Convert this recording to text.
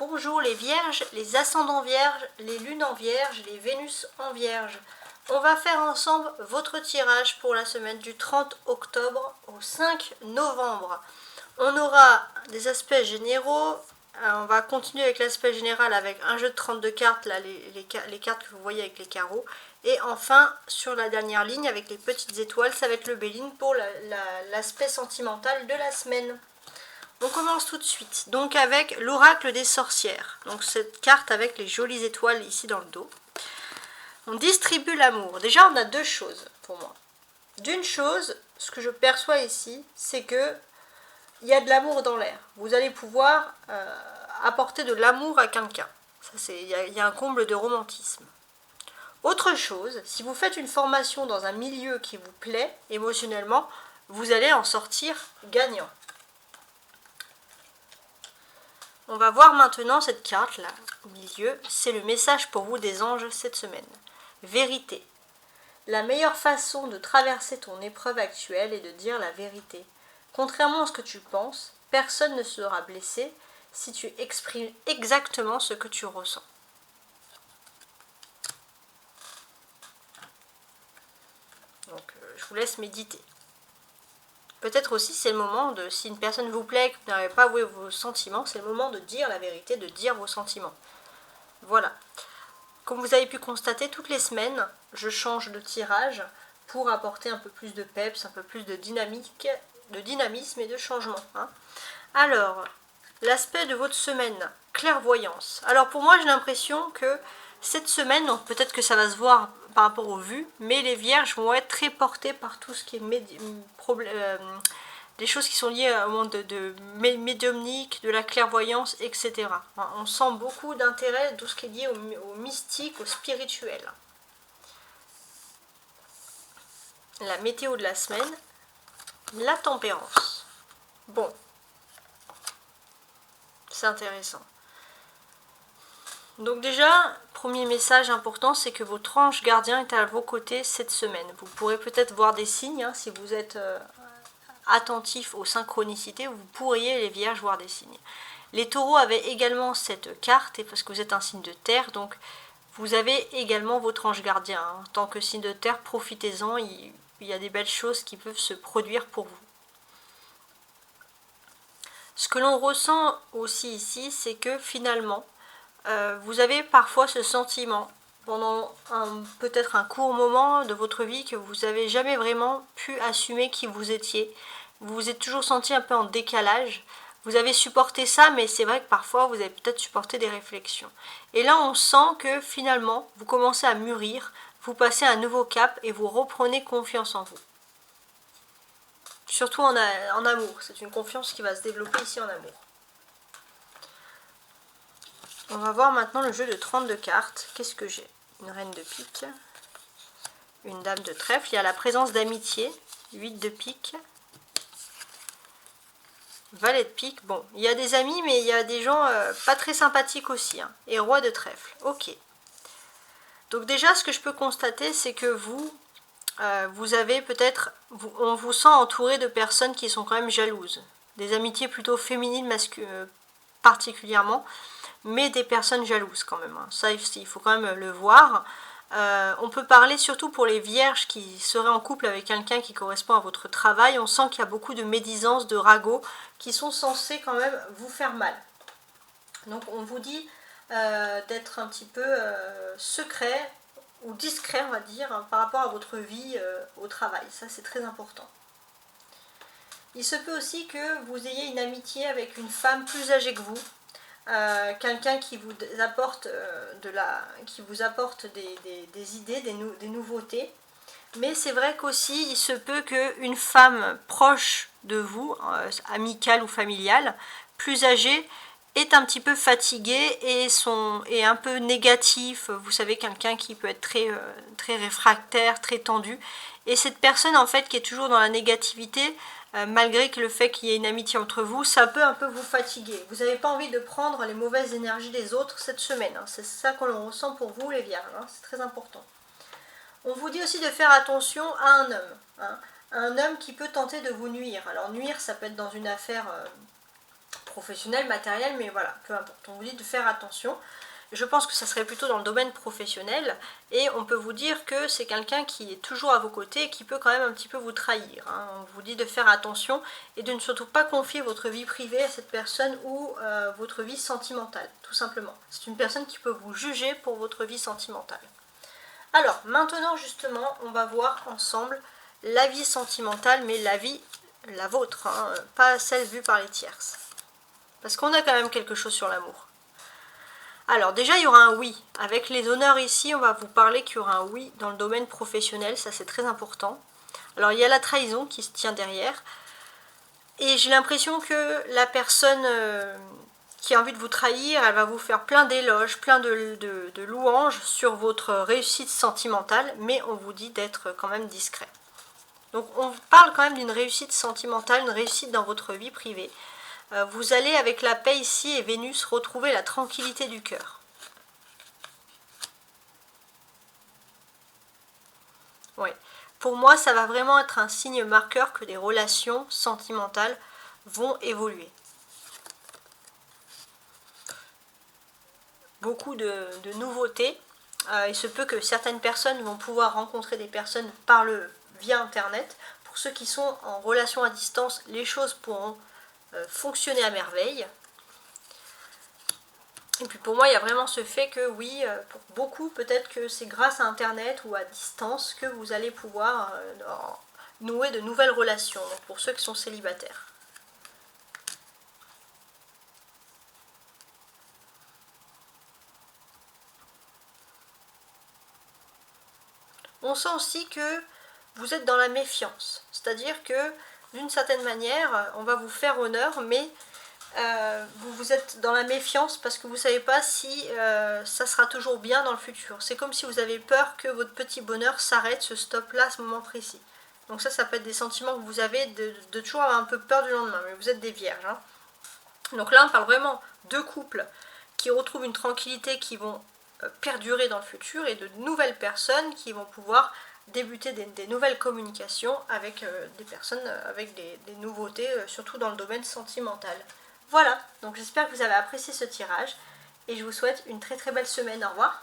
Bonjour les vierges, les ascendants vierges, les lunes en vierge, les Vénus en vierge. On va faire ensemble votre tirage pour la semaine du 30 octobre au 5 novembre. On aura des aspects généraux. On va continuer avec l'aspect général avec un jeu de 32 cartes, là, les cartes que vous voyez avec les carreaux. Et enfin, sur la dernière ligne avec les petites étoiles, ça va être le Béline pour l'aspect sentimental de la semaine. On commence tout de suite, donc avec l'oracle des sorcières. Donc cette carte avec les jolies étoiles ici dans le dos. On distribue l'amour. Déjà, on a deux choses pour moi. D'une chose, ce que je perçois ici, c'est que il y a de l'amour dans l'air. Vous allez pouvoir apporter de l'amour à quelqu'un. Il y a un comble de romantisme. Autre chose, si vous faites une formation dans un milieu qui vous plaît émotionnellement, vous allez en sortir gagnant. On va voir maintenant cette carte là au milieu. C'est le message pour vous des anges cette semaine. Vérité. La meilleure façon de traverser ton épreuve actuelle est de dire la vérité. Contrairement à ce que tu penses, personne ne sera blessé si tu exprimes exactement ce que tu ressens. Donc je vous laisse méditer. Peut-être aussi c'est le moment de, si une personne vous plaît, que vous n'avez pas avoué vos sentiments, c'est le moment de dire la vérité, de dire vos sentiments. Voilà. Comme vous avez pu constater, toutes les semaines, je change de tirage pour apporter un peu plus de peps, un peu plus de dynamisme et de changement. Alors, l'aspect de votre semaine, clairvoyance. Alors pour moi, j'ai l'impression que cette semaine, donc peut-être que ça va se voir par rapport aux vues, mais les vierges vont être très portées par tout ce qui est des choses qui sont liées au monde de médiumnique, de la clairvoyance, etc. On sent beaucoup d'intérêt, tout ce qui est lié au mystique, au spirituel. La météo de la semaine, la tempérance. Bon, c'est intéressant. Donc déjà, premier message important, c'est que votre ange gardien est à vos côtés cette semaine. Vous pourrez peut-être voir des signes, si vous êtes attentif aux synchronicités, vous pourriez, les vierges, voir des signes. Les taureaux avaient également cette carte, et parce que vous êtes un signe de terre, donc vous avez également votre ange gardien. En tant que signe de terre, profitez-en, il y a des belles choses qui peuvent se produire pour vous. Ce que l'on ressent aussi ici, c'est que finalement, vous avez parfois ce sentiment, pendant peut-être un court moment de votre vie, que vous n'avez jamais vraiment pu assumer qui vous étiez. Vous vous êtes toujours senti un peu en décalage. Vous avez supporté ça, mais c'est vrai que parfois vous avez peut-être supporté des réflexions. Et là, on sent que finalement, vous commencez à mûrir, vous passez à un nouveau cap et vous reprenez confiance en vous. Surtout en amour. C'est une confiance qui va se développer ici en amour. On va voir maintenant le jeu de 32 cartes. Qu'est-ce que j'ai? Une reine de pique, une dame de trèfle. Il y a la présence d'amitié, 8 de pique, valet de pique. Bon, il y a des amis, mais il y a des gens pas très sympathiques aussi. Et roi de trèfle. Ok. Donc déjà, ce que je peux constater, c'est que vous avez peut-être, on vous sent entouré de personnes qui sont quand même jalouses. Des amitiés plutôt féminines, particulièrement, mais des personnes jalouses quand même. Ça, il faut quand même le voir. On peut parler surtout pour les vierges qui seraient en couple avec quelqu'un qui correspond à votre travail. On sent qu'il y a beaucoup de médisances, de ragots qui sont censés quand même vous faire mal. Donc on vous dit d'être un petit peu secret ou discret, on va dire, par rapport à votre vie au travail. Ça, c'est très important. Il se peut aussi que vous ayez une amitié avec une femme plus âgée que vous. Quelqu'un qui vous apporte des idées, des nouveautés. Mais c'est vrai qu'aussi il se peut qu'une femme proche de vous, amicale ou familiale, plus âgée, est un petit peu fatiguée et un peu négatif. Vous savez, quelqu'un qui peut être très réfractaire, très tendu. Et cette personne en fait qui est toujours dans la négativité, malgré que le fait qu'il y ait une amitié entre vous, ça peut un peu vous fatiguer. Vous n'avez pas envie de prendre les mauvaises énergies des autres cette semaine. C'est ça qu'on ressent pour vous les vierges. C'est très important. On vous dit aussi de faire attention à un homme. Un homme qui peut tenter de vous nuire. Alors nuire, ça peut être dans une affaire professionnel, matériel, mais voilà, peu importe. On vous dit de faire attention. Je pense que ça serait plutôt dans le domaine professionnel et on peut vous dire que c'est quelqu'un qui est toujours à vos côtés et qui peut quand même un petit peu vous trahir. Hein. On vous dit de faire attention et de ne surtout pas confier votre vie privée à cette personne ou votre vie sentimentale, tout simplement. C'est une personne qui peut vous juger pour votre vie sentimentale. Alors, maintenant justement, on va voir ensemble la vie sentimentale, mais la vôtre, hein, pas celle vue par les tierces. Parce qu'on a quand même quelque chose sur l'amour. Alors déjà il y aura un oui, avec les honneurs ici on va vous parler qu'il y aura un oui dans le domaine professionnel, ça c'est très important. Alors il y a la trahison qui se tient derrière, et j'ai l'impression que la personne qui a envie de vous trahir, elle va vous faire plein d'éloges, plein de louanges sur votre réussite sentimentale, mais on vous dit d'être quand même discret. Donc on parle quand même d'une réussite sentimentale, une réussite dans votre vie privée. Vous allez avec la paix ici et Vénus retrouver la tranquillité du cœur. Oui. Pour moi, ça va vraiment être un signe marqueur que les relations sentimentales vont évoluer. Beaucoup de nouveautés. Il se peut que certaines personnes vont pouvoir rencontrer des personnes via Internet. Pour ceux qui sont en relation à distance, les choses pourront fonctionner à merveille. Et puis pour moi il y a vraiment ce fait que oui, pour beaucoup peut-être que c'est grâce à Internet ou à distance que vous allez pouvoir nouer de nouvelles relations, donc pour ceux qui sont célibataires. On sent aussi que vous êtes dans la méfiance, c'est-à-dire que d'une certaine manière on va vous faire honneur, mais vous êtes dans la méfiance parce que vous ne savez pas si ça sera toujours bien dans le futur. C'est comme si vous avez peur que votre petit bonheur s'arrête, se stoppe là à ce moment précis. Donc ça peut être des sentiments que vous avez de toujours avoir un peu peur du lendemain, mais vous êtes des vierges. Hein. Donc là on parle vraiment de couples qui retrouvent une tranquillité, qui vont perdurer dans le futur, et de nouvelles personnes qui vont pouvoir débuter des nouvelles communications avec des personnes avec des nouveautés, surtout dans le domaine sentimental. Voilà, donc j'espère que vous avez apprécié ce tirage et je vous souhaite une très très belle semaine. Au revoir.